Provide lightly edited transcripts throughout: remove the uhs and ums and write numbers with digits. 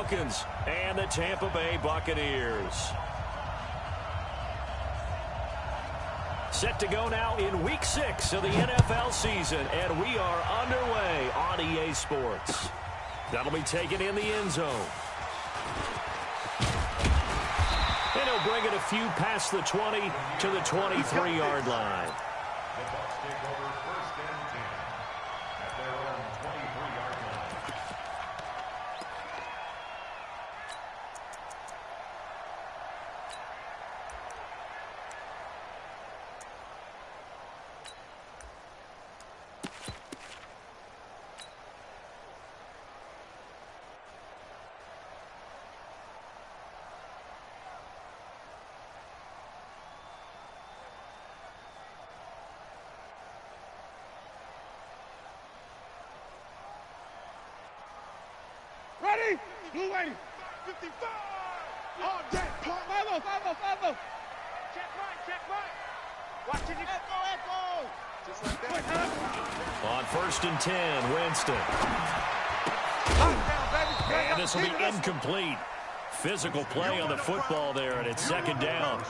Falcons and the Tampa Bay Buccaneers. Set to go now in Week 6 of the NFL season, and we are underway on EA Sports. That'll be taken in the end zone. And he'll bring it a few past the 20 to the 23-yard line. The Bucs take over 1st and 10 at their own 23-yard line. Ready? Blue lady. 55. All day. Follow. Check right. Watching it. Echo. Just like that. On 1st and 10, Winston. And this will be incomplete. Physical play on the football there, and it's 2nd down.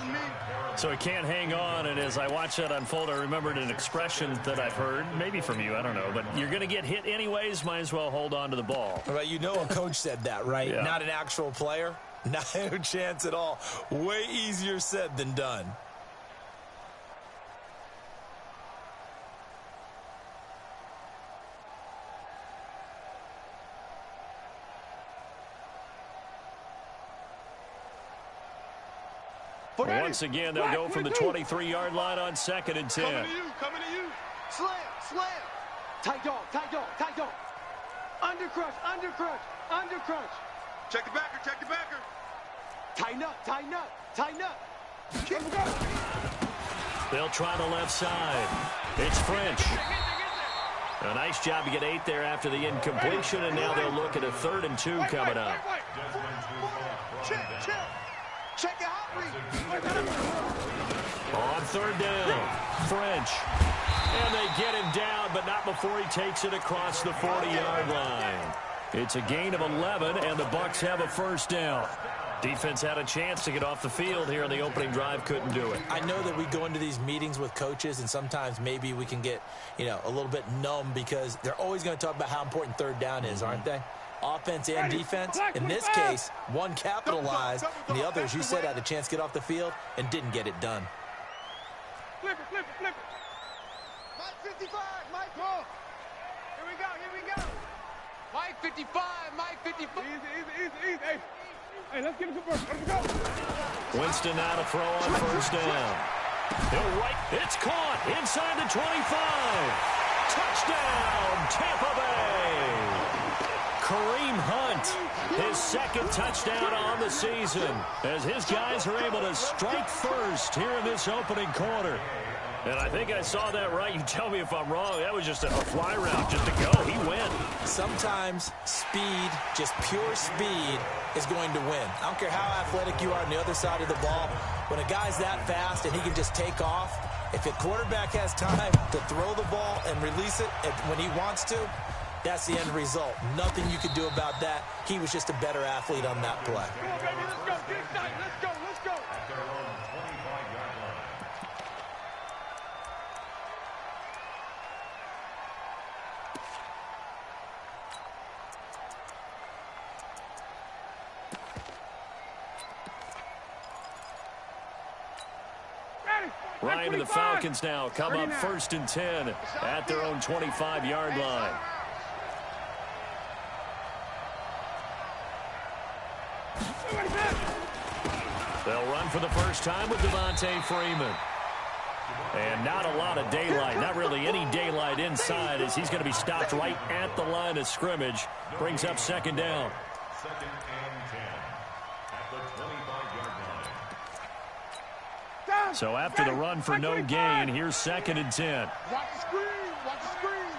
So he can't hang on, and as I watch that unfold, I remembered an expression that I've heard, maybe from you, I don't know, but you're going to get hit anyways, might as well hold on to the ball. Well, you know a coach said that, right? Yeah. Not an actual player. Not a chance at all. Way easier said than done. Once again, they'll go from the 23-yard line on 2nd and 10. Coming to you. Slam. Tight dog. Under crunch. Check the backer. Tighten up. They'll try the left side. It's French. A nice job to get 8 there after the incompletion, and now they'll look at a 3rd and 2 coming up. Check your hot read. On 3rd down, French. And they get him down, but not before he takes it across the 40-yard line. It's a gain of 11, and the Bucs have a 1st down. Defense had a chance to get off the field here in the opening drive, couldn't do it. I know that we go into these meetings with coaches, and sometimes maybe we can get, a little bit numb because they're always going to talk about how important 3rd down is, aren't they? Offense and defense. In this case, one capitalized, and the other, as you said, had a chance to get off the field and didn't get it done. Flip it. Mike 55, Mike. Here we go. Mike 55. Easy. Hey, let's get a good burst. Let's go. Winston now to throw on 1st down. He'll right. It's caught inside the 25. Touchdown, Tampa Bay. Kareem Hunt, his 2nd touchdown on the season, as his guys are able to strike first here in this opening quarter. And I think I saw that right. You tell me if I'm wrong. That was just a fly route just to go. He went. Sometimes speed, just pure speed, is going to win. I don't care how athletic you are on the other side of the ball. When a guy's that fast and he can just take off, if a quarterback has time to throw the ball and release it when he wants to, that's the end result. Nothing you could do about that. He was just a better athlete on that play. Come on, baby, let's go. Get excited. Let's go. At their own 25-yard line. Ryan and the Falcons now come up 1st and 10 at their own 25-yard line. They'll run for the first time with Devontae Freeman. And not a lot of daylight, not really any daylight inside, as he's going to be stopped right at the line of scrimmage. Brings up 2nd down. 2nd and 10 at the 25-yard line. So after the run for no gain, here's 2nd and 10. Watch the screen.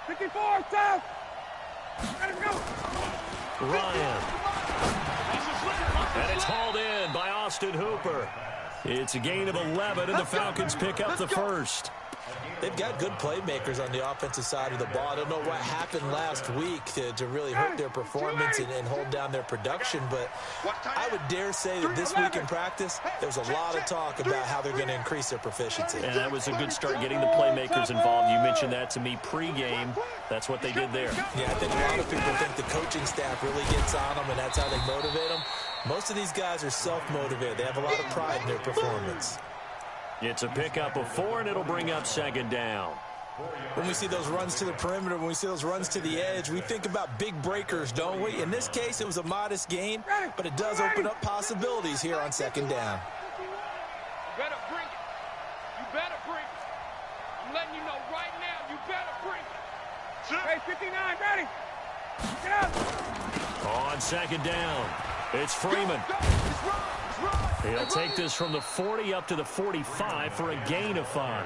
54, Seth. Let him go. Ryan. And it's hauled in by Austin Hooper. It's a gain of 11, and the Falcons pick up the 1st. They've got good playmakers on the offensive side of the ball. I don't know what happened last week to really hurt their performance and hold down their production, but I would dare say that this week in practice, there was a lot of talk about how they're going to increase their proficiency. And that was a good start getting the playmakers involved. You mentioned that to me pregame. That's what they did there. Yeah, I think a lot of people think the coaching staff really gets on them, and that's how they motivate them. Most of these guys are self-motivated. They have a lot of pride in their performance. It's a pickup of 4, and it'll bring up second down. When we see those runs to the perimeter, when we see those runs to the edge, we think about big breakers, don't we? In this case, it was a modest gain, but it does open up possibilities here on second down. You better bring it. You better bring it. I'm letting you know right now, you better bring it. Hey, 59, ready. Get up. On second down, it's Freeman. He'll take this from the 40 up to the 45 for a gain of 5. All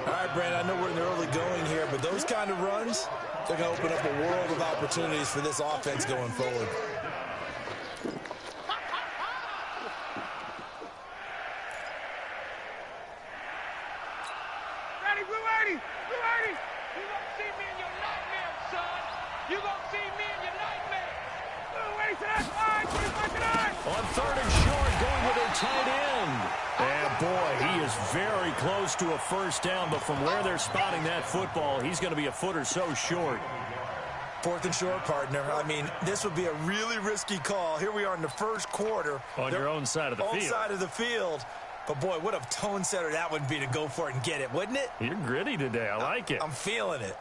right, Brandon, I know we're in the early going here, but those kind of runs, they're going to open up a world of opportunities for this offense going forward. Ready, Blue 80! Blue 80! You gonna see me in your nightmare, son! You gonna see me in your nightmare! Blue 80 to that 5, 25 to that! On 3rd and short, going with their tight end. And boy, he is very close to a first down, but from where they're spotting that football, he's going to be a foot or so short. 4th and short, partner. I mean, this would be a really risky call. Here we are in the first quarter. On your own side of the field. Own side of the field. But, boy, what a tone setter that would be to go for it and get it, wouldn't it? You're gritty today. I like it. I'm feeling it.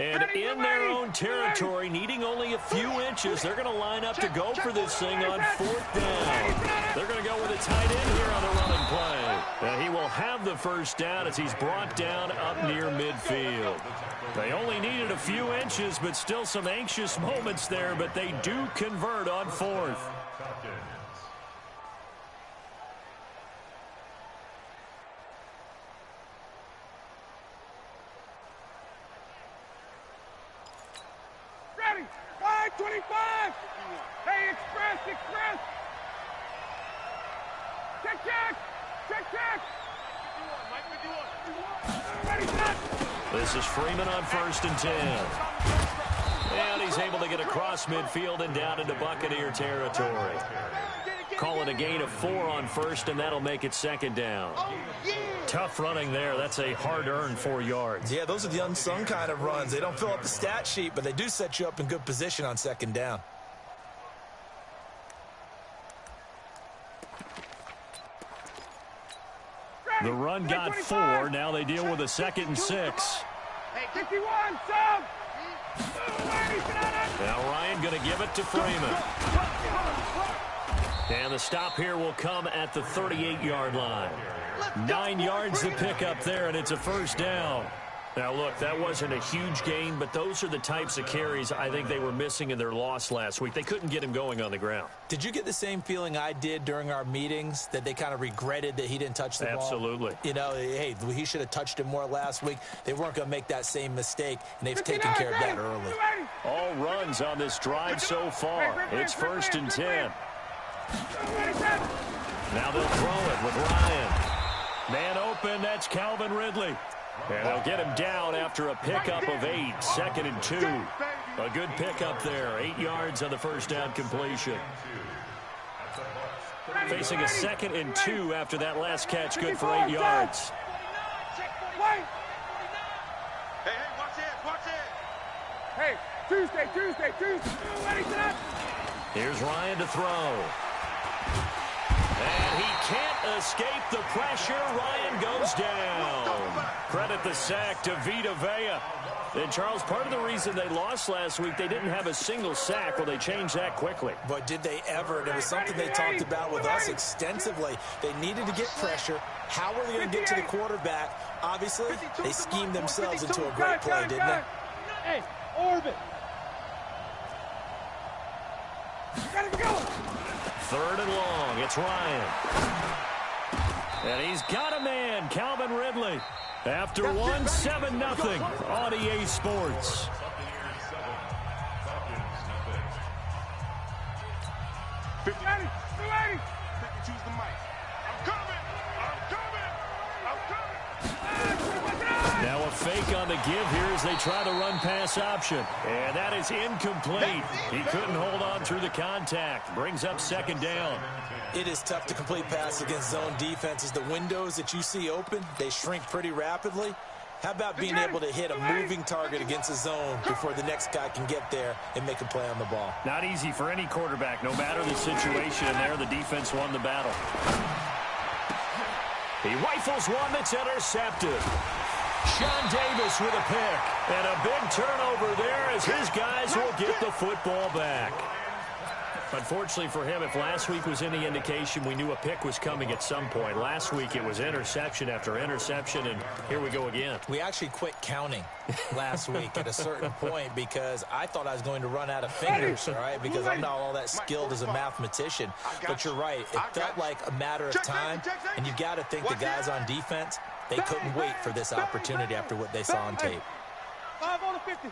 And in their own territory, needing only a few inches, they're going to line up to go for this thing on 4th down. They're going to go with a tight end here on the running play. And he will have the first down as he's brought down up near midfield. They only needed a few inches, but still some anxious moments there, but they do convert on 4th. Ready, 5-25. Hey, express. Check. 51, Mike, 51. Ready, set. This is Freeman on 1st and 10. And he's able to get across midfield and down into Buccaneer territory. Call it a gain of 4 on 1st, and that'll make it 2nd down. Tough running there. That's a hard-earned 4 yards. Yeah, those are the unsung kind of runs. They don't fill up the stat sheet, but they do set you up in good position on 2nd down. The run got 4. Now they deal with a 2nd and 6. Hey, 51, sub. Now Ryan going to give it to Freeman. And the stop here will come at the 38-yard line. 9 yards to pick up there, and it's a first down. Now, look, that wasn't a huge gain, but those are the types of carries I think they were missing in their loss last week. They couldn't get him going on the ground. Did you get the same feeling I did during our meetings, that they kind of regretted that he didn't touch the ball? Absolutely. You know, hey, he should have touched it more last week. They weren't going to make that same mistake, and they've taken care of that early. All runs on this drive so far. It's 1st and 10. Now they'll throw it with Ryan. Man open, that's Calvin Ridley. And they'll get him down after a pickup of 8, 2nd and 2. A good pickup there, 8 yards on the first down completion. Facing a 2nd and 2 after that last catch, good for 8 yards. Hey, watch it. Hey, Tuesday. Ready, set. Here's Ryan to throw. And he can't escape the pressure. Ryan goes down. Credit the sack to Vita Vea. And, Charles, part of the reason they lost last week, they didn't have a single sack. Well, they changed that quickly. But did they ever? And it was something they talked about with us extensively. They needed to get pressure. How were they going to get to the quarterback? Obviously, they schemed themselves into a great play, didn't they? Hey, orbit. Gotta go. 3rd and long. It's Ryan. And he's got a man, Calvin Ridley. After 7-0 on EA Sports. Now a fake on the give here as they try the run-pass option. And that is incomplete. He couldn't hold on through the contact. Brings up 2nd down. It is tough to complete passes against zone defenses. The windows that you see open, they shrink pretty rapidly. How about being able to hit a moving target against a zone before the next guy can get there and make a play on the ball? Not easy for any quarterback, no matter the situation. And there, the defense won the battle. He rifles one that's intercepted. Sean Davis with a pick. And a big turnover there as his guys will get the football back. Unfortunately for him, if last week was any indication, we knew a pick was coming at some point. Last week it was interception after interception, and here we go again. We actually quit counting last week at a certain point because I thought I was going to run out of fingers, all right, because I'm not all that skilled as a mathematician. But you're right. It felt like a matter of time, and you've got to think the guys on defense, they couldn't wait for this opportunity after what they saw on tape. 5 on the 50.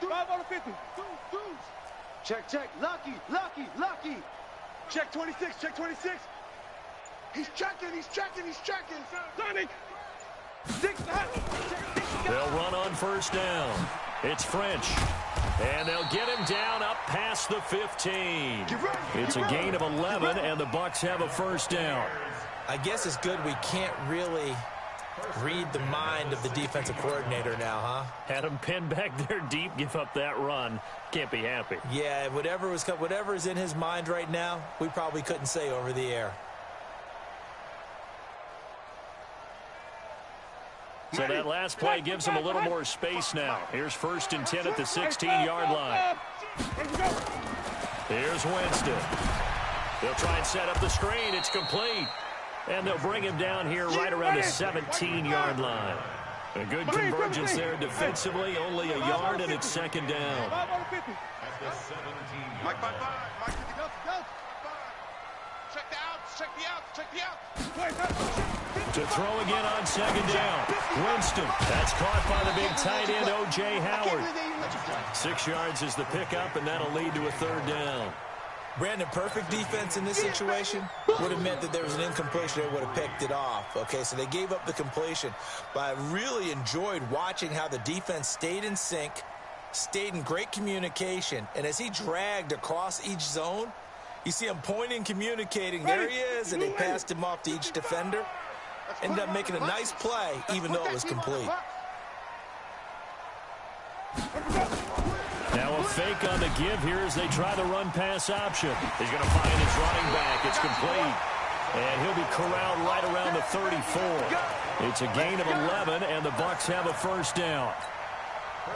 5 on the 50. Check, check. Lucky. Check 26, check 26. He's checking. Sonny. They'll run on 1st down. It's French. And they'll get him down up past the 15. It's a gain of 11, and the Bucs have a 1st down. I guess it's good we can't really read the mind of the defensive coordinator now, huh? Had him pinned back there deep, give up that run. Can't be happy. Yeah, whatever is in his mind right now, we probably couldn't say over the air. So that last play gives him a little more space now. Here's 1st and 10 at the 16-yard line. Here's Winston. They'll try and set up the screen. It's complete. And they'll bring him down here right around the 17-yard line. A good convergence there defensively, only a yard, and it's 2nd down. Mike, check the outs. To throw again on 2nd down. Winston. That's caught by the big tight end, O.J. Howard. 6 yards is the pickup, and that'll lead to a 3rd down. Brandon, perfect defense in this situation would have meant that there was an incompletion. They would have picked it off. Okay, so they gave up the completion. But I really enjoyed watching how the defense stayed in sync, stayed in great communication. And as he dragged across each zone, you see him pointing, communicating. There he is, and they passed him off to each defender. Ended up making a nice play, even though it was complete. Now a fake on the give here as they try the run-pass option. He's going to find his running back. It's complete. And he'll be corralled right around the 34. It's a gain of 11, and the Bucs have a 1st down.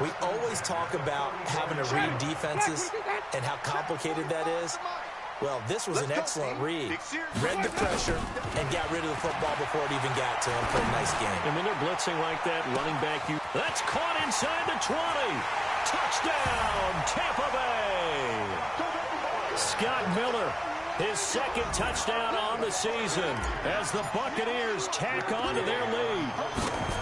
We always talk about having to read defenses and how complicated that is. Well, this was an excellent read. Read the pressure and got rid of the football before it even got to him. Pretty nice game. And when they're blitzing like that, running back, that's caught inside the 20. Touchdown, Tampa Bay. Scott Miller, his 2nd touchdown on the season as the Buccaneers tack on to their lead.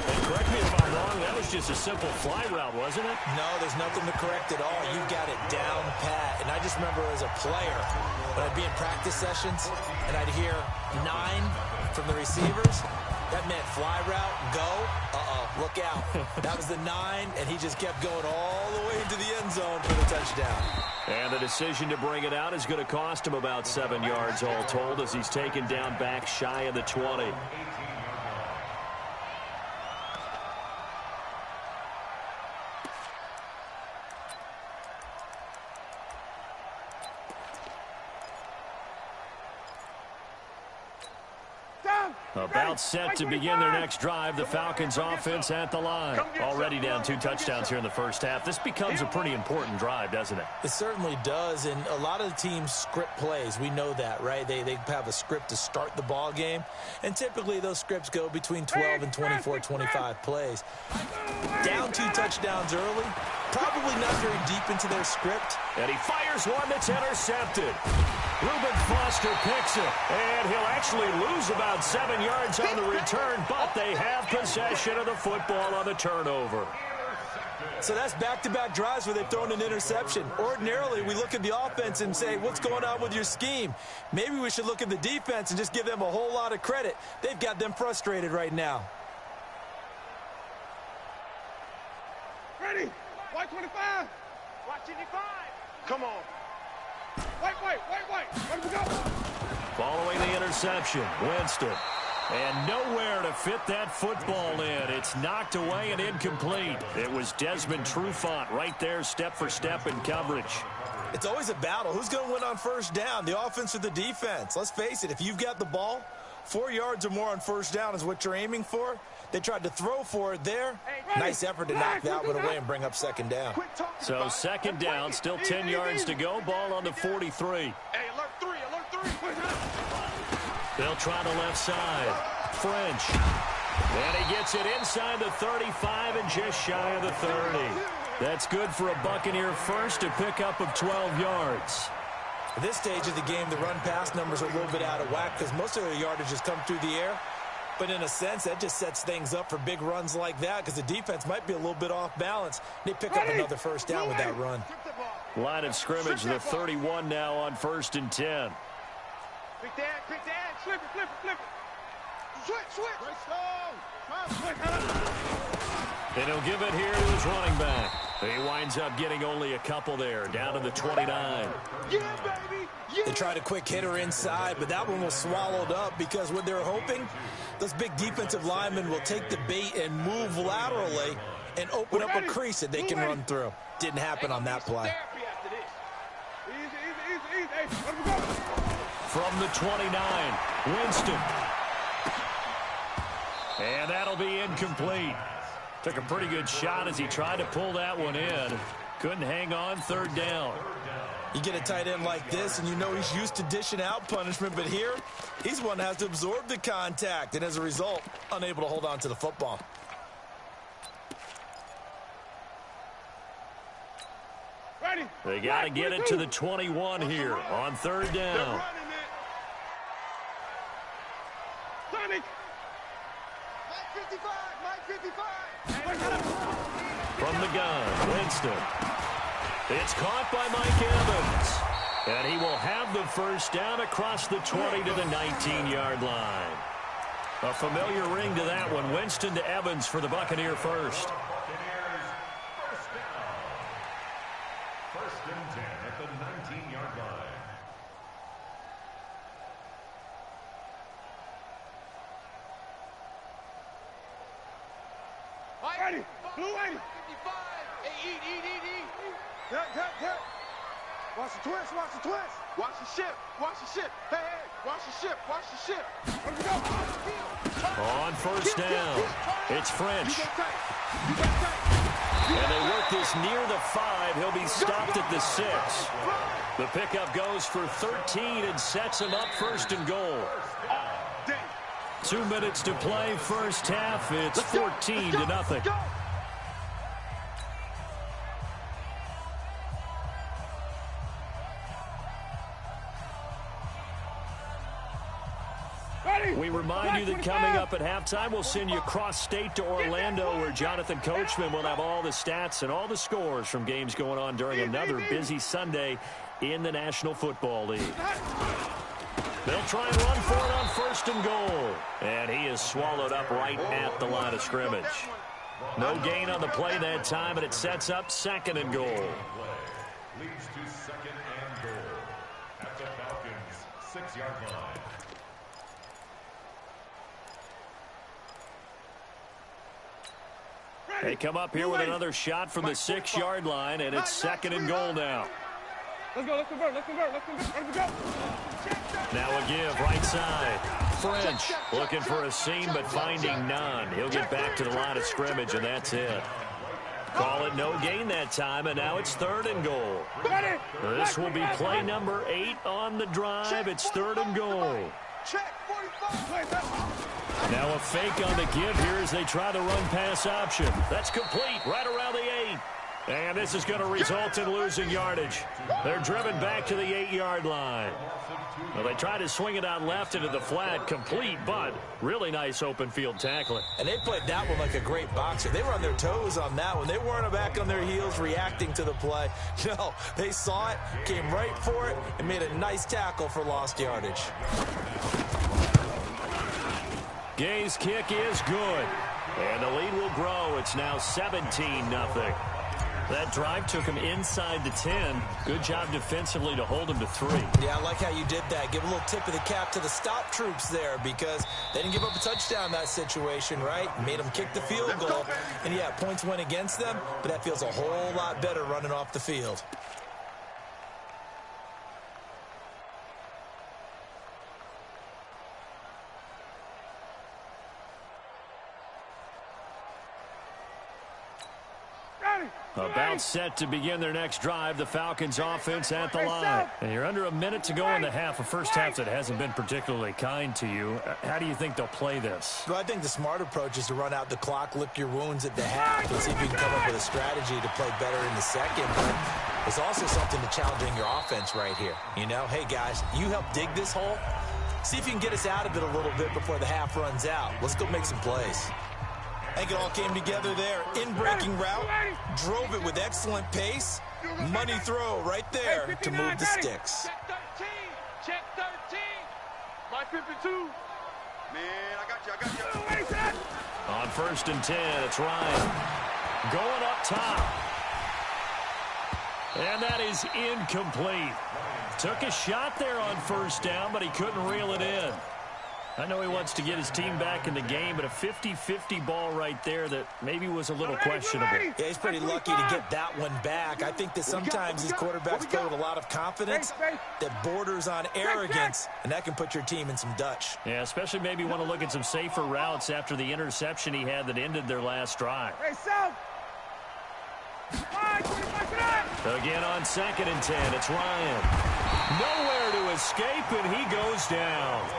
And correct me if I'm wrong, that was just a simple fly route, wasn't it? No, there's nothing to correct at all. You got it down pat. And I just remember as a player, when I'd be in practice sessions and I'd hear 9 from the receivers, that meant fly route, go, look out. That was the 9, and he just kept going all the way into the end zone for the touchdown. And the decision to bring it out is going to cost him about 7 yards all told as he's taken down back shy of the 20. About set to begin their next drive. The Falcons offense at the line. Already down 2 touchdowns here in the first half. This becomes a pretty important drive, doesn't it? It certainly does, and a lot of the teams script plays. We know that, right? They have a script to start the ball game, and typically those scripts go between 12 and 24, 25 plays. Down 2 touchdowns early, probably not very deep into their script. And he fires one that's intercepted. Reuben Foster picks it, and he'll actually lose about 7 yards on the return, but they have possession of the football on the turnover. So that's back-to-back drives where they've thrown an interception. Ordinarily, we look at the offense and say, what's going on with your scheme? Maybe we should look at the defense and just give them a whole lot of credit. They've got them frustrated right now. Ready? White 25. Watch 85. Come on. Wait. Let me go. Following the interception, Winston. And nowhere to fit that football in. It's knocked away and incomplete. It was Desmond Trufant right there, step for step in coverage. It's always a battle. Who's going to win on first down, the offense or the defense? Let's face it, if you've got the ball, 4 yards or more on first down is what you're aiming for. They tried to throw for it there. Nice effort to knock that one away and bring up second down. So second down, still 10 yards to go. Ball on the 43. Hey, alert 3. They'll try the left side. French. And he gets it inside the 35 and just shy of the 30. That's good for a Buccaneer first, a pickup of 12 yards. At this stage of the game, the run-pass numbers are a little bit out of whack because most of their yardage has come through the air. But in a sense, that just sets things up for big runs like that because the defense might be a little bit off balance. They pick up another first down with that run. Line of scrimmage, the 31 now on 1st and 10. Quick dad. Flip it. Switch. And he'll give it here to his running back. He winds up getting only a couple there, down to the 29. Yeah, baby. Yeah. They tried a quick hitter inside, but that one was swallowed up because what they're hoping, those big defensive linemen will take the bait and move laterally and open up a crease that they can run through. Didn't happen on that play. Easy. Hey, let me go. From the 29, Winston. And that'll be incomplete. Took a pretty good shot as he tried to pull that one in. Couldn't hang on, 3rd down. You get a tight end like this, and you know he's used to dishing out punishment, but here, he's one that has to absorb the contact, and as a result, unable to hold on to the football. Ready. They got to get it to the 21 here on 3rd down. Sonic. Mike 55. From the gun, Winston. It's caught by Mike Evans. And he will have the first down across the 20 to the 19-yard line. A familiar ring to that one. Winston to Evans for the Buccaneer first. Buccaneers first down. 1st and 10 at the 19-yard line. Ready. Blue 80. 55. Hey, eat. Yeah. Watch the twist. Watch the ship. Hey, watch the ship. Let me go. On first down, it's French. You got tight. And they work this near the 5. He'll be stopped at the 6. The pickup goes for 13 and sets him up 1st and goal. 2 minutes to play, first half. It's 14-0. We remind you that coming up at halftime, we'll send you cross-state to Orlando, where Jonathan Coachman will have all the stats and all the scores from games going on during another busy Sunday in the National Football League. They'll try and run for it on 1st and goal. And he is swallowed up right at the line of scrimmage. No gain on the play that time, and it sets up 2nd and goal. Leads to 2nd and goal at the Falcons' 6-yard line. They come up here with another shot from the 6-yard line, and it's 2nd and goal now. Let's go. Let's convert. Let's go. Now a give, right side. French looking for a seam, but finding none. He'll get back to the line of scrimmage, and that's it. Call it no gain that time, and now it's 3rd and goal. This will be play number 8 on the drive. It's 3rd and goal. Now a fake on the give here as they try the run pass option. That's complete right around the 8. And this is going to result in losing yardage. They're driven back to the 8-yard line. Well, they try to swing it out left into the flat, complete, but really nice open field tackling. And they played that one like a great boxer. They were on their toes on that one. They weren't back on their heels reacting to the play. No, they saw it, came right for it, and made a nice tackle for lost yardage. Gay's kick is good. And the lead will grow. It's now 17-0. That drive took him inside the 10. Good job defensively to hold him to 3. Yeah, I like how you did that. Give a little tip of the cap to the stop troops there because they didn't give up a touchdown in that situation, right? Made them kick the field goal. And, yeah, points went against them, but that feels a whole lot better running off the field. About set to begin their next drive, the Falcons offense at the line. And you're under a minute to go in the half, a first half that hasn't been particularly kind to you. How do you think they'll play this? Well, I think the smart approach is to run out the clock, lick your wounds at the half, and see if you can come up with a strategy to play better in the second. But there's also something to challenging your offense right here. You know, hey, guys, you help dig this hole. See if you can get us out of it a little bit before the half runs out. Let's go make some plays. I think it all came together there. In-breaking route, drove it with excellent pace. Money throw right there to move the sticks. Check 13. My 52. Man, I got you. On 1st and 10, it's Ryan. Going up top. And that is incomplete. Took a shot there on 1st down, but he couldn't reel it in. I know he wants to get his team back in the game, but a 50-50 ball right there that maybe was a little questionable. Yeah, he's pretty lucky to get that one back. I think that sometimes these quarterbacks play with a lot of confidence that borders on arrogance, and that can put your team in some Dutch. Yeah, especially maybe want to look at some safer routes after the interception he had that ended their last drive. Again on 2nd and 10, it's Ryan. Nowhere to escape, and he goes down.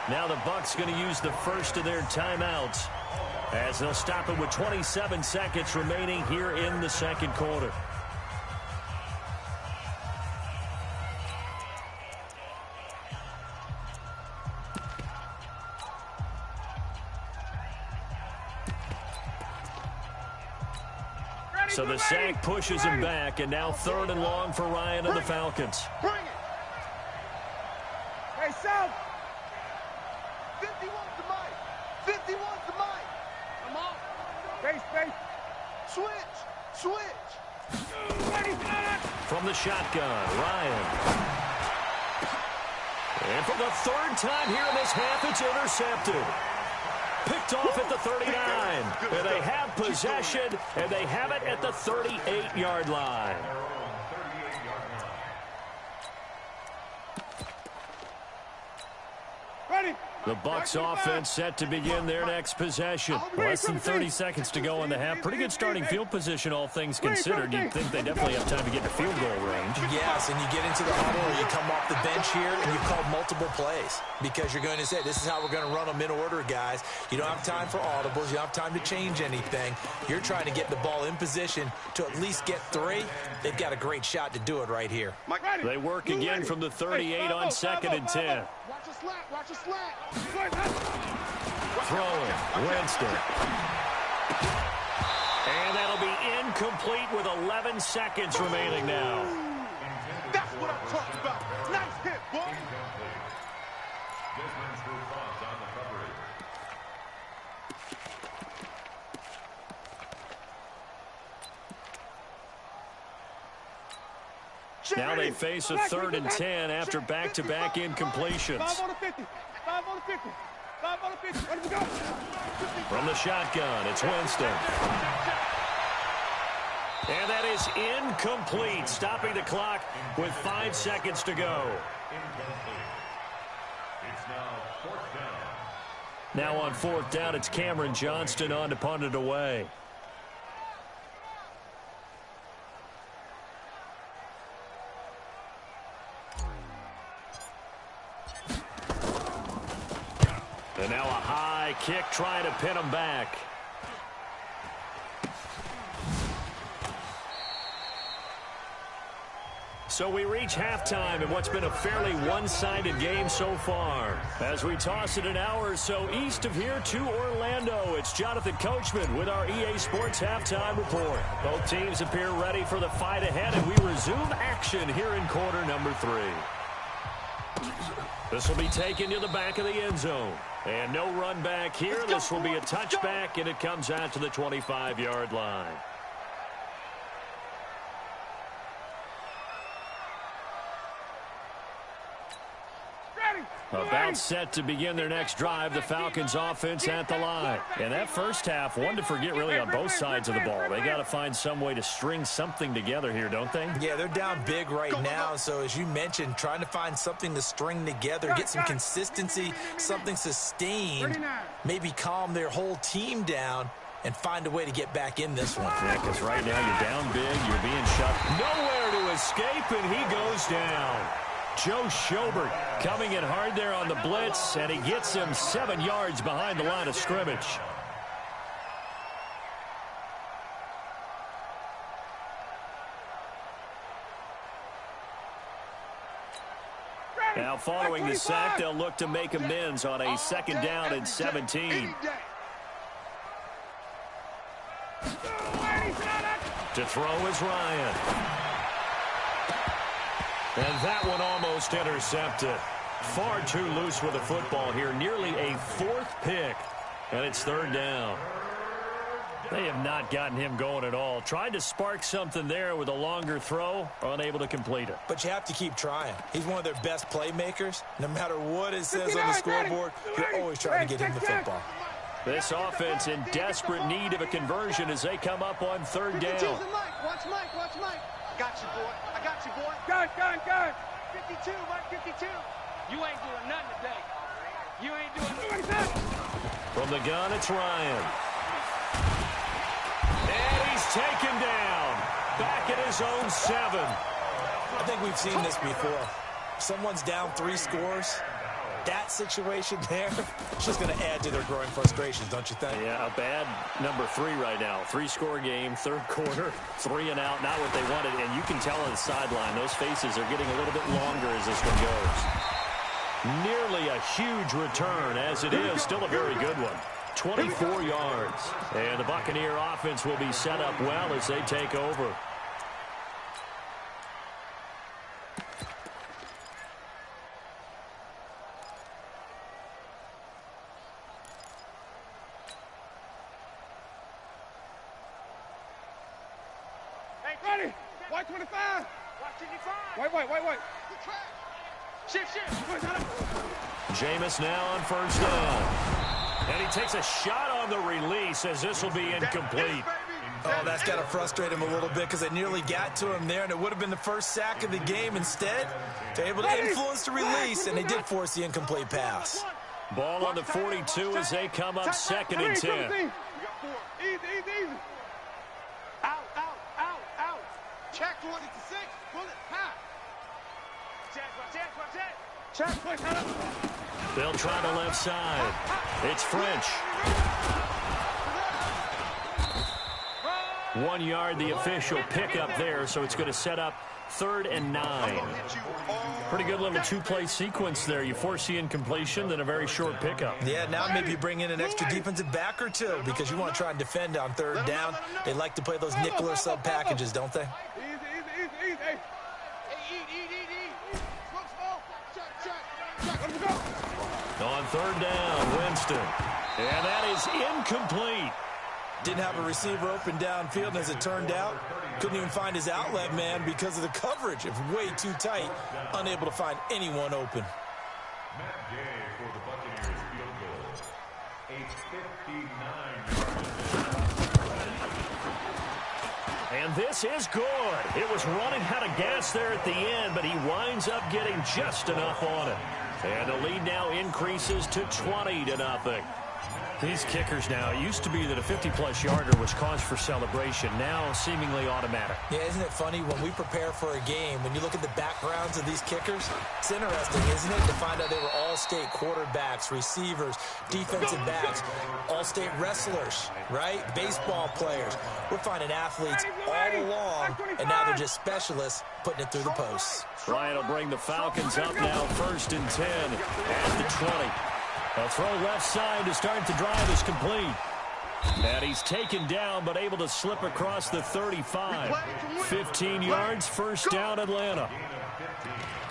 Now the Bucs going to use the first of their timeouts as they'll stop it with 27 seconds remaining here in the second quarter. So the sack pushes him back, and now 3rd and long for Ryan and the Falcons. Bring it. Hey, South. 51's the mic. 51's the mic. Come on. Space. Switch. From the shotgun, Ryan. And for the 3rd time here in this half, it's intercepted. Picked off at the 39. And they have possession, and they have it at the 38-yard line. The Bucs offense set to begin their next possession. Less than 30 seconds to go in the half. Pretty good starting field position, all things considered. You'd think they definitely have time to get to field goal range. Yes, and you get into the huddle or you come off the bench here and you call multiple plays because you're going to say, this is how we're going to run them in order, guys. You don't have time for audibles. You don't have time to change anything. You're trying to get the ball in position to at least get 3. They've got a great shot to do it right here. They work again from the 38 on 2nd and 10. Watch a slat. Throwing, Winston. And that'll be incomplete with 11 seconds remaining now. That's what I'm talking about. Nice hit, boy. Now they face a 3rd and 10 after back-to-back incompletions. 5 on the 50. 5 on the 50. 5 on the 50. Ready to go. From the shotgun, it's Winston. And that is incomplete, stopping the clock with 5 seconds to go. It's now fourth down. Now on fourth down, it's Cameron Johnston on to punt it away. And now a high kick trying to pin him back. So we reach halftime in what's been a fairly one-sided game so far. As we toss it an hour or so east of here to Orlando, it's Jonathan Coachman with our EA Sports Halftime Report. Both teams appear ready for the fight ahead, and we resume action here in quarter number 3. This will be taken to the back of the end zone. And no run back here. This will be a touchback, and it comes out to the 25-yard line. About set to begin their next drive, the Falcons offense at the line. And that first half, one to forget really on both sides of the ball. They got to find some way to string something together here, don't they? Yeah, they're down big right now. So as you mentioned, trying to find something to string together, get some consistency, something sustained, maybe calm their whole team down and find a way to get back in this one. Yeah, because right now you're down big, you're being shut. Nowhere to escape, and he goes down. Joe Schobert coming in hard there on the blitz, and he gets him 7 yards behind the line of scrimmage. Now following the sack, they'll look to make amends on a second down and 17. To throw is Ryan. And that one almost intercepted. Far too loose with the football here. Nearly a fourth pick. And it's third down. They have not gotten him going at all. Tried to spark something there with a longer throw. Unable to complete it. But you have to keep trying. He's one of their best playmakers. No matter what it says on the scoreboard, you're always trying to get him the football. This offense in desperate need of a conversion as they come up on third down. Watch Mike, watch Mike. I got you, boy. I got you, boy. Gun. 52, Mike, 52. You ain't doing nothing today. You ain't doing nothing. From the gun, it's Ryan. And he's taken down. Back at his own 7. I think we've seen this before. Someone's down 3 scores. That situation there, it's just going to add to their growing frustrations, don't you think? Yeah, a bad number 3 right now. 3-score game, third quarter, 3 and out, not what they wanted. And you can tell on the sideline, those faces are getting a little bit longer as this one goes. Nearly a huge return, as it is. Still a very good one. 24 yards. And the Buccaneer offense will be set up well as they take over. Ready. White 25. White 25. White. Shift. Jameis now on first down. And he takes a shot on the release as this will be incomplete. Oh, that's got to frustrate him a little bit because it nearly got to him there, and it would have been the first sack of the game. Instead, they're able to influence the release, and they did force the incomplete pass. Ball on the 42 as they come up second and 10. Easy. Out. Check 46. Bullet, pass. Check. They'll try the left side. It's French. 1 yard, the official pickup there, so it's going to set up 3rd and 9. Pretty good little 2-play sequence there. You force the incompletion, then a very short pickup. Yeah, now maybe you bring in an extra defensive back or two because you want to try and defend on 3rd down. They like to play those nickel or sub packages, don't they? Easy. Hey, eat. Check. Let's go. On 3rd down, Winston. And that is incomplete. Didn't have a receiver open downfield, and as it turned out, couldn't even find his outlet man because of the coverage. It was way too tight, unable to find anyone open. Matt Gay for the Buccaneers field goal. A 59-yard. And this is good. It was running out of gas there at the end, but he winds up getting just enough on it. And the lead now increases to 20-0. These kickers now, it used to be that a 50-plus yarder was cause for celebration. Now seemingly automatic. Yeah, isn't it funny when we prepare for a game, when you look at the backgrounds of these kickers, it's interesting, isn't it, to find out they were all-state quarterbacks, receivers, defensive backs, all-state wrestlers, right? Baseball players. We're finding athletes all along, and now they're just specialists putting it through the posts. Ryan will bring the Falcons up now, 1st and 10 at the 20. A throw left side to start the drive is complete. And he's taken down, but able to slip across the 35. 15 yards, first down, Atlanta.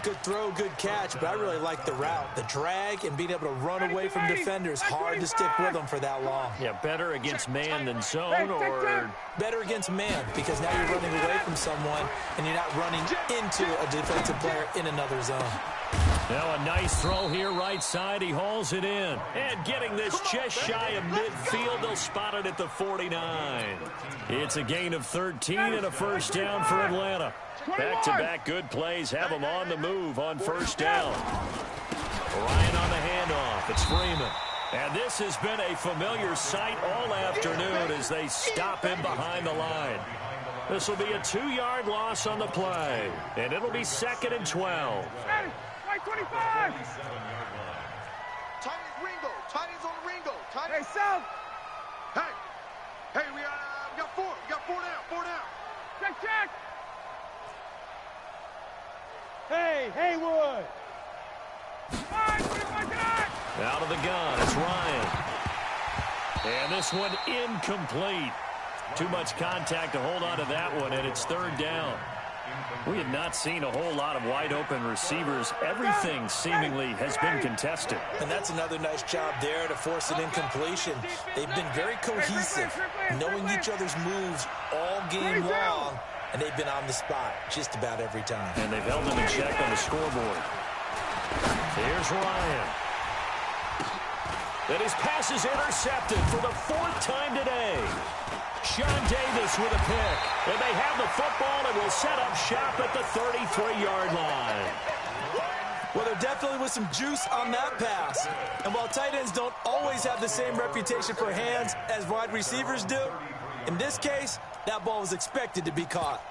Good throw, good catch, but I really like the route. The drag and being able to run away from defenders, hard to stick with them for that long. Yeah, better against man than zone, or better against man, because now you're running away from someone and you're not running into a defensive player in another zone. Now a nice throw here, right side. He hauls it in. And getting this just shy of midfield, they'll spot it at the 49. It's a gain of 13 and a first down for Atlanta. Back-to-back good plays have them on the move on first down. Ryan on the handoff. It's Freeman. And this has been a familiar sight all afternoon as they stop him behind the line. This will be a 2-yard loss on the play. And it'll be 2nd and 12. 25. Tight is Ringo. Tight is on Ringo. Tight is South. Hey, we got 4. We got 4 down. 4 down. Check. Hey, Haywood. Out of the gun, it's Ryan. And this one incomplete. Too much contact to hold on to that one, and it's 3rd down. We have not seen a whole lot of wide-open receivers. Everything seemingly has been contested. And that's another nice job there to force an incompletion. They've been very cohesive, knowing each other's moves all game long, and they've been on the spot just about every time. And they've held them in check on the scoreboard. Here's Ryan. And his pass is intercepted for the 4th time today. Sean Davis with a pick. And they have the football and will set up shop at the 33-yard line. Well, there definitely was some juice on that pass. And while tight ends don't always have the same reputation for hands as wide receivers do, in this case, that ball was expected to be caught.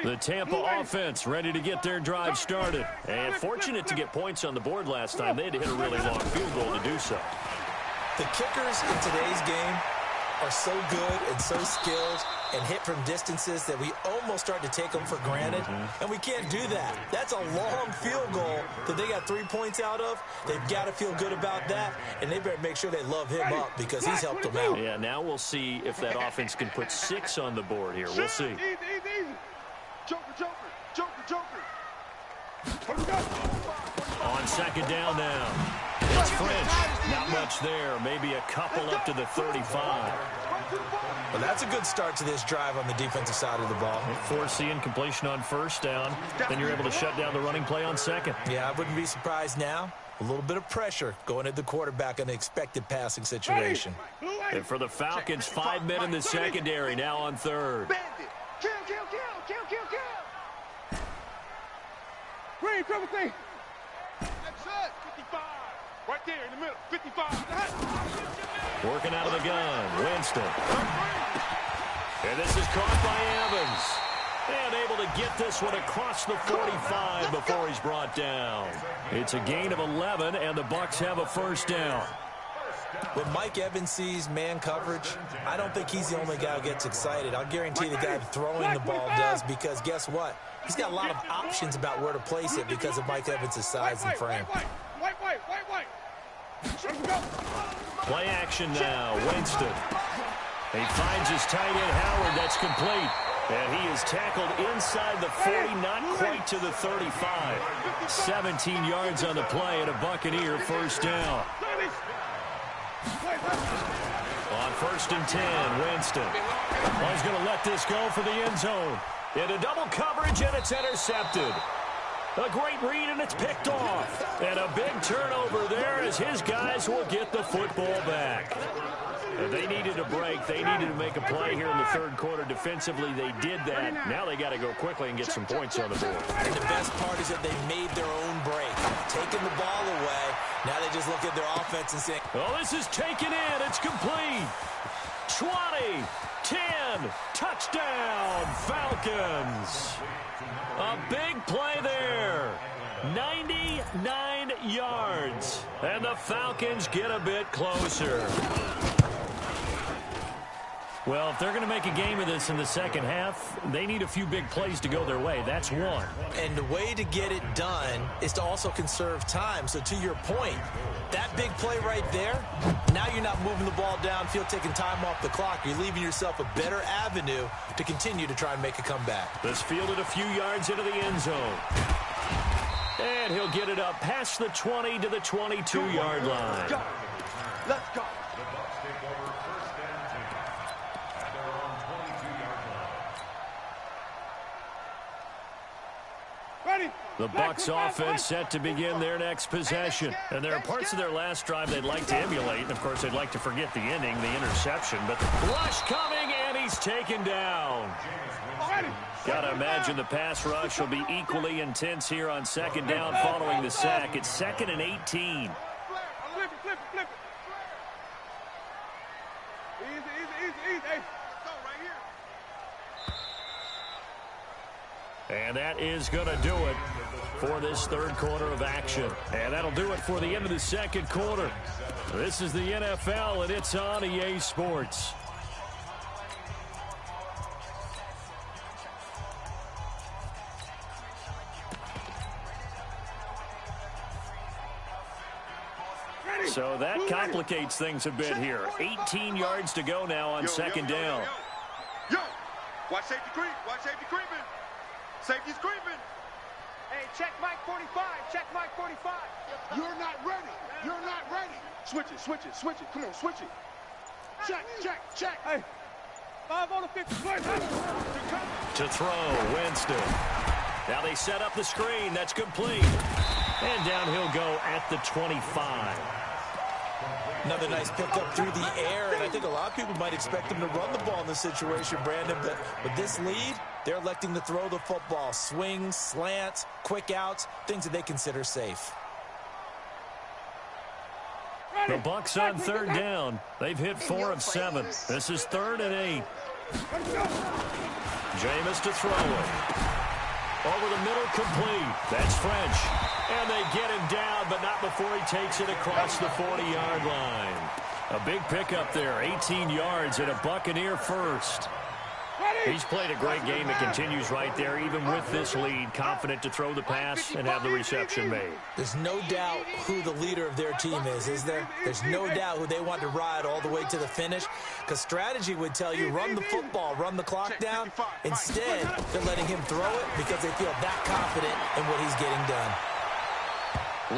The Tampa offense ready to get their drive started. And fortunate to get points on the board last time. They had to hit a really long field goal to do so. The kickers in today's game are so good and so skilled and hit from distances that we almost start to take them for granted. And we can't do that. That's a long field goal that they got 3 points out of. They've got to feel good about that, and they better make sure they love him up because he's helped them out. Yeah, now we'll see if that offense can put 6 on the board here. We'll see. Joker. On 2nd down now. It's French. Not much there. Maybe a couple up to the 35. Well, that's a good start to this drive on the defensive side of the ball. Force the incompletion on 1st down. Then you're able to shut down the running play on 2nd. Yeah, I wouldn't be surprised now. A little bit of pressure going at the quarterback in an expected passing situation. And for the Falcons, 5 men in the secondary now on 3rd. Kill. Green, triple C. That's it. 55. Right there in the middle. 55. Working out of the gun, Winston. And this is caught by Evans. And able to get this one across the 45 before he's brought down. It's a gain of 11, and the Bucs have a 1st down. When Mike Evans sees man coverage, I don't think he's the only guy who gets excited. I'll guarantee the guy throwing the ball does, because guess what? He's got a lot of options about where to place it because of Mike Evans' size and frame. White. Play action now, Winston. He finds his tight end, Howard. That's complete. And he is tackled inside the 40, not quite to the 35. 17 yards on the play, and a Buccaneer 1st down. On 1st and 10, Winston. Well, he's going to let this go for the end zone. Into double coverage, and it's intercepted. A great read, and it's picked off. And a big turnover there as his guys will get the football back. They needed a break. They needed to make a play here in the third quarter. Defensively, they did that. Now they got to go quickly and get some points on the board. And the best part is that they made their own break. Taking the ball away. Now they just look at their offense and say, oh, this is taken in. It's complete. 20, 10, touchdown, Falcons. A big play there. 99 yards. And the Falcons get a bit closer. Well, if they're going to make a game of this in the second half, they need a few big plays to go their way. That's one. And the way to get it done is to also conserve time. So to your point, that big play right there, now you're not moving the ball downfield, taking time off the clock. You're leaving yourself a better avenue to continue to try and make a comeback. Let's field it a few yards into the end zone. And he'll get it up past the 20 to the 22-yard line. Go. Let's go. The Bucs take over first and 10 at their own 22-yard line. Ready. The Bucs offense set to begin their next possession. And there are parts of their last drive they'd like to emulate. And, of course, they'd like to forget the ending, the interception. But rush coming, and he's taken down. Got to imagine the pass rush will be equally intense here on second down following the sack. It's 2nd and 18. Flip it. Easy. Hey. Go right here. And that is going to do it for this third quarter of action. And that'll do it for the end of the second quarter. This is the NFL, and it's on EA Sports. So that complicates things a bit here. 18 yards to go now on second down. Yo, watch safety creep. Watch safety creeping. Safety's creeping. Hey, check Mike 45. Check Mike 45. You're not ready. You're not ready. Switch it. Come on, switch it. Check. Hey, 5 on the 50. To throw, Winston. Now they set up the screen. That's complete. And down he'll go at the 25. Another nice pickup through the air, and I think a lot of people might expect him to run the ball in this situation, Brandon, but with this lead, they're electing to throw the football. Swings, slants, quick outs, things that they consider safe. The Bucs on third down. They've hit 4 of 7. This is 3rd and 8. Jameis to throw it. Over the middle, complete. That's French. And they get him down, but not before he takes it across the 40-yard line. A big pickup there, 18 yards and a Buccaneer first. He's played a great game. It continues right there, even with this lead, confident to throw the pass and have the reception made. There's no doubt who the leader of their team is there? There's no doubt who they want to ride all the way to the finish, because strategy would tell you run the football, run the clock down. Instead, they're letting him throw it because they feel that confident in what he's getting done.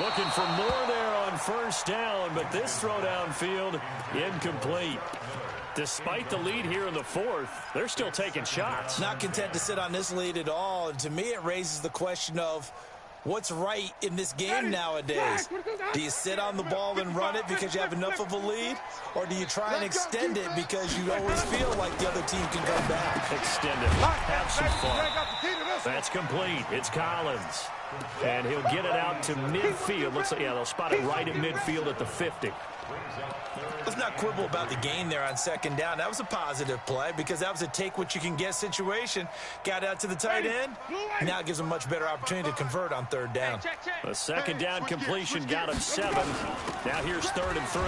Looking for more there on first down, but this throw downfield incomplete. Despite the lead here in the fourth, they're still taking shots. Not content to sit on this lead at all. And to me, it raises the question of what's right in this game nowadays. Do you sit on the ball and run it because you have enough of a lead? Or do you try and extend it because you always feel like the other team can come back? Extend it. Have some fun. That's complete. It's Collins. And he'll get it out to midfield. Looks like, yeah, they'll spot it right at midfield at the 50. Let's not quibble about the gain there on second down. That was a positive play because that was a take-what-you-can-get situation. Got out to the tight end. Now it gives them a much better opportunity to convert on third down. A second down completion got him 7. Now here's 3rd and 3.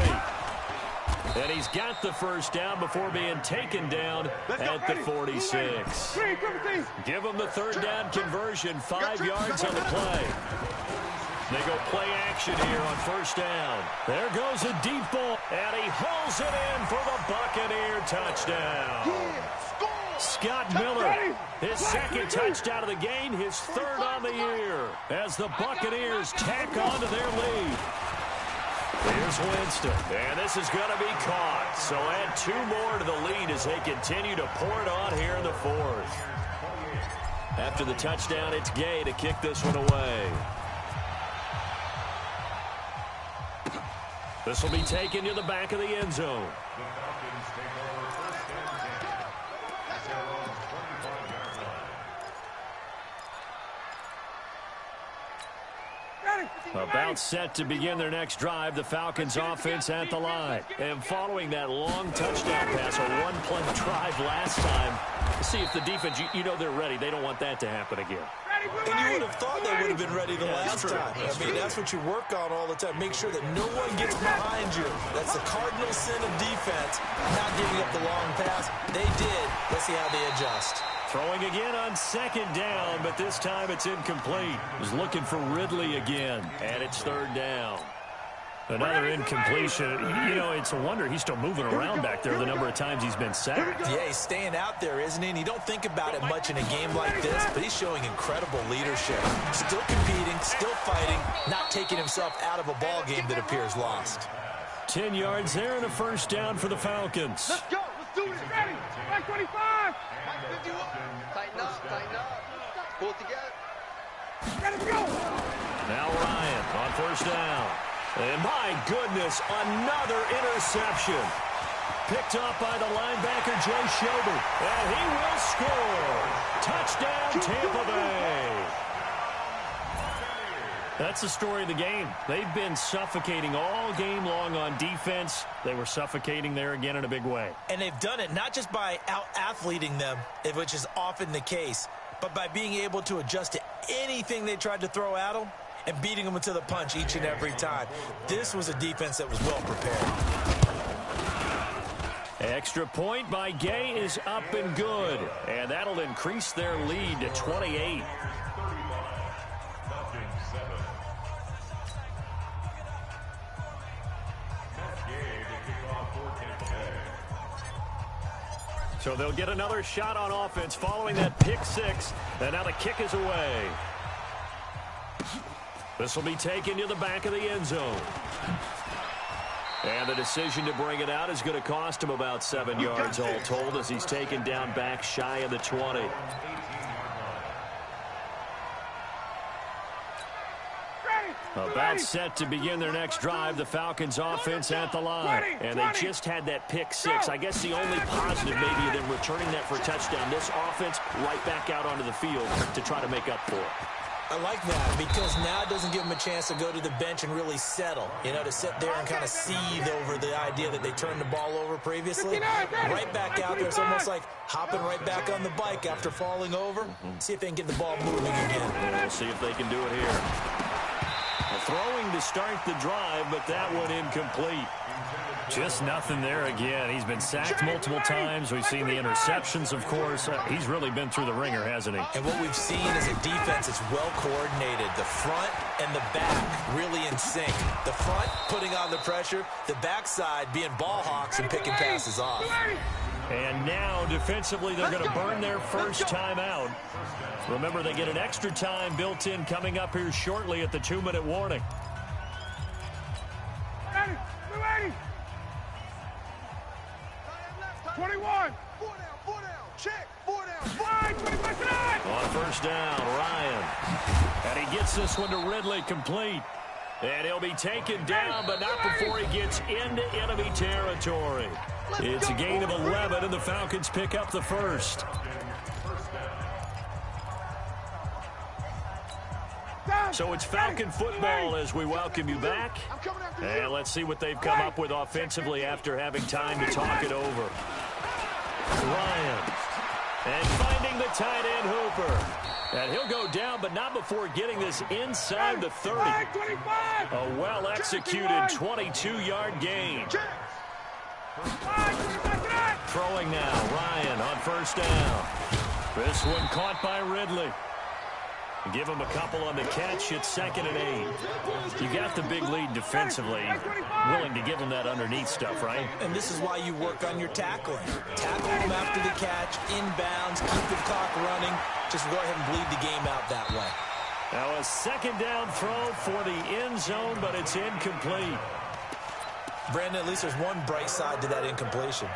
And he's got the first down before being taken down at the 46. Give him the third down conversion, 5 yards on the play. They go play action here on first down. There goes a deep ball, and he hauls it in for the Buccaneer touchdown. Scott Miller, his second touchdown of the game, his 3rd on the year, as the Buccaneers tack onto their lead. Here's Winston, and this is going to be caught. So add 2 more to the lead as they continue to pour it on here in the fourth. After the touchdown, it's Gay to kick this one away. This will be taken to the back of the end zone. The Falcons take over first and 10. That's their own 25-yard line. About set to begin their next drive, the Falcons offense at the line. And following that long touchdown pass, a one-play drive last time, see if the defense, you know they're ready. They don't want that to happen again. And you would have thought they would have been ready the last time. I mean, that's what you work on all the time. Make sure that no one gets behind you. That's the cardinal sin of defense, not giving up the long pass. They did. Let's see how they adjust. Throwing again on second down, but this time it's incomplete. Was looking for Ridley again, and it's third down. Another incompletion. You know, it's a wonder he's still moving around back there the number of times he's been sacked. Yeah, he's staying out there, isn't he? And you don't think about it much in a game like this, but he's showing incredible leadership. Still competing, still fighting, not taking himself out of a ball game that appears lost. 10 yards there and a first down for the Falcons. Let's go. Let's do it. Ready. Back 25. Tighten up. Pull it together. Ready to go. Now Ryan on first down. And my goodness, another interception. Picked up by the linebacker, Jay Shelby. And he will score. Touchdown, Tampa Bay. That's the story of the game. They've been suffocating all game long on defense. They were suffocating there again in a big way. And they've done it not just by out-athleting them, which is often the case, but by being able to adjust to anything they tried to throw at them and beating them to the punch each and every time. This was a defense that was well prepared. Extra point by Gay is up and good. And that'll increase their lead to 28. So they'll get another shot on offense following that pick six. And now the kick is away. This will be taken to the back of the end zone. And the decision to bring it out is going to cost him about 7 yards all told as he's taken down back shy of the 20. About set to begin their next drive, the Falcons offense at the line. And they just had that pick six. I guess the only positive maybe of them returning that for a touchdown. This offense right back out onto the field to try to make up for it. I like that because now it doesn't give them a chance to go to the bench and really settle, you know, to sit there and kind of seethe over the idea that they turned the ball over previously. Right back out there, it's almost like hopping right back on the bike after falling over. See if they can get the ball moving again. And we'll see if they can do it here. Throwing to start the drive, but that one incomplete. Just nothing there again. He's been sacked multiple times. We've seen the interceptions, of course. He's really been through the ringer, hasn't he? And what we've seen is a defense that's well coordinated. The front and the back really in sync. The front putting on the pressure. The backside being ball hawks and picking passes off. And now, defensively, they're going to burn their first time out. Remember, they get an extra time built in coming up here shortly at the 2-minute warning. Ready. 21. 4 down. Check. 4 down. 25. On first down, Ryan. And he gets this one to Ridley complete. And he'll be taken down, but not before he gets into enemy territory. It's a gain of 11, and the Falcons pick up the first. So it's Falcon football as we welcome you back. And let's see what they've come up with offensively after having time to talk it over. Ryan. And finding the tight end Hooper. And he'll go down, but not before getting this inside the 30. A well-executed 22-yard gain. Throwing now, Ryan on first down. This one caught by Ridley. Give him a couple on the catch. It's 2nd and 8. You got the big lead defensively. Willing to give them that underneath stuff, right? And this is why you work on your tackling. Tackle them after the catch, inbounds, keep the clock running. Just go ahead and bleed the game out that way. Now a 2nd down throw for the end zone, but it's incomplete. Brandon, at least there's one bright side to that incompletion.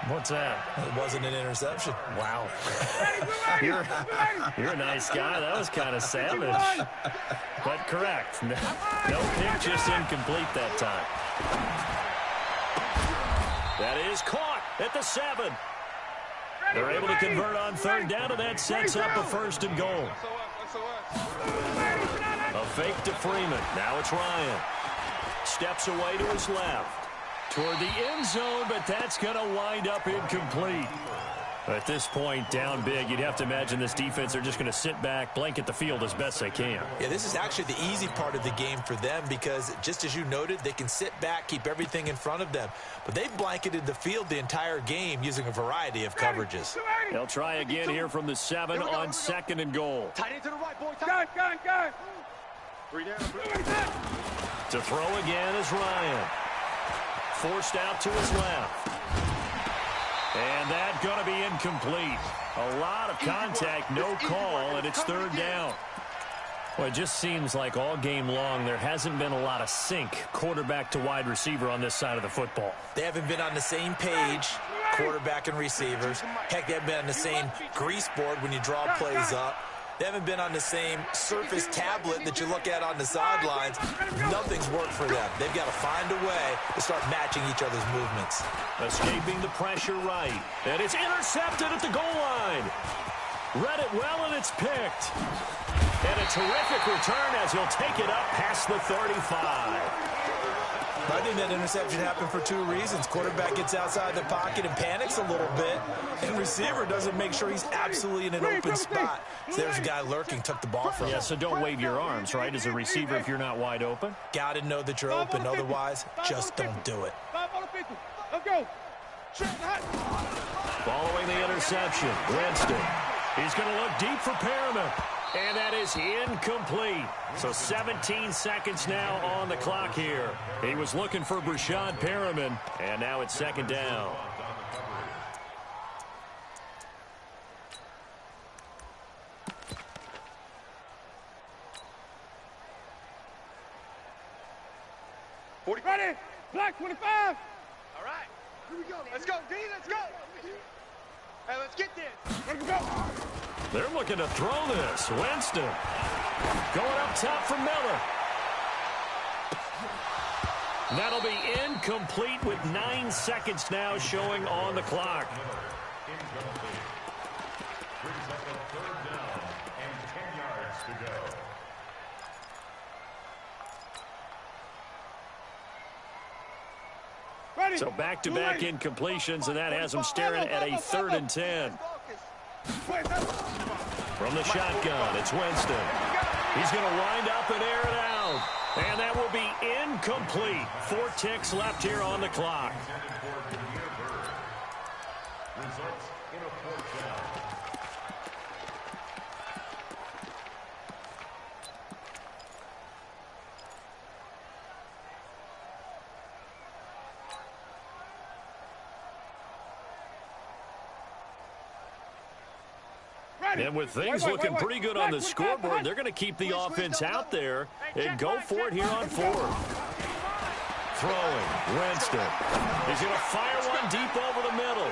What's that? It wasn't an interception. Wow. You're a nice guy. That was kind of savage. But correct. No pick, just incomplete that time. That is caught at the 7. They're able to convert on third down, and that sets up a 1st and goal. A fake to Freeman. Now it's Ryan. Steps away to his left. Toward the end zone, but that's going to wind up incomplete. At this point, down big, you'd have to imagine this defense are just going to sit back, blanket the field as best they can. Yeah, this is actually the easy part of the game for them because, just as you noted, they can sit back, keep everything in front of them. But they've blanketed the field the entire game using a variety of coverages. They'll try again here from the 7 on 2nd and goal. Tight into the right, boy. Gun. 3 down. To throw again is Ryan. Forced out to his left. And that's going to be incomplete. A lot of contact, no call, and it's 3rd down. Well, it just seems like all game long there hasn't been a lot of sync quarterback to wide receiver on this side of the football. They haven't been on the same page, quarterback and receivers. Heck, they haven't been on the same grease board when you draw plays up. They haven't been on the same surface tablet that you look at on the sidelines. Nothing's worked for them. They've got to find a way to start matching each other's movements. Escaping the pressure right. And it's intercepted at the goal line. Read it well, and it's picked. And a terrific return as he'll take it up past the 35. I think that interception happened for 2 reasons. Quarterback gets outside the pocket and panics a little bit, and receiver doesn't make sure he's absolutely in an open spot. So there's a guy lurking, took the ball from him. Yeah, so don't wave your arms, right, as a receiver if you're not wide open? Got to know that you're open. Otherwise, just don't do it. 5 on the 50. Let's go. Following the interception, Winston. He's going to look deep for Perriman. And that is incomplete. So 17 seconds now on the clock here. He was looking for Brashad Perriman, and now it's 2nd down. Ready? Black 25. All right. Here we go. Let's go, D. Let's go. Hey, let's get this. Let's go. They're looking to throw this. Winston going up top for Miller. That'll be incomplete with 9 seconds now showing on the clock. Incomplete. Brings up a 3rd down and 10 yards to go. Ready? So back-to-back incompletions, and that has them staring at a 3rd and 10. From the shotgun, it's Winston. He's going to wind up and air it out. And that will be incomplete. 4 ticks left here on the clock. Results in a 4th down. And with things looking pretty good on the scoreboard, they're going to keep the offense out there and go for it here on 4th. Throwing, Winston. He's going to fire one deep over the middle.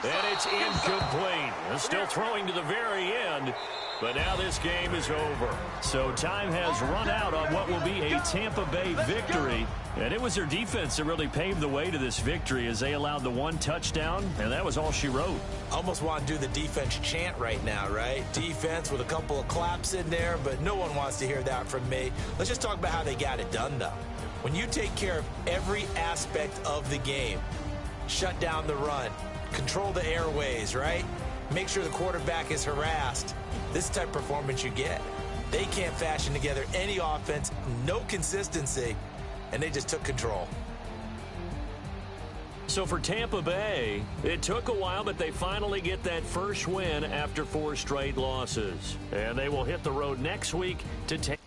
And it's incomplete. They're still throwing to the very end, but now this game is over. So time has run out on what will be a Tampa Bay victory. And it was their defense that really paved the way to this victory as they allowed the 1 touchdown, and that was all she wrote. Almost want to do the defense chant right now, right? Defense with a couple of claps in there, but no one wants to hear that from me. Let's just talk about how they got it done, though. When you take care of every aspect of the game, shut down the run, control the airways, right? Make sure the quarterback is harassed. This type of performance you get. They can't fashion together any offense, no consistency, and they just took control. So for Tampa Bay, it took a while, but they finally get that first win after 4 straight losses. And they will hit the road next week to take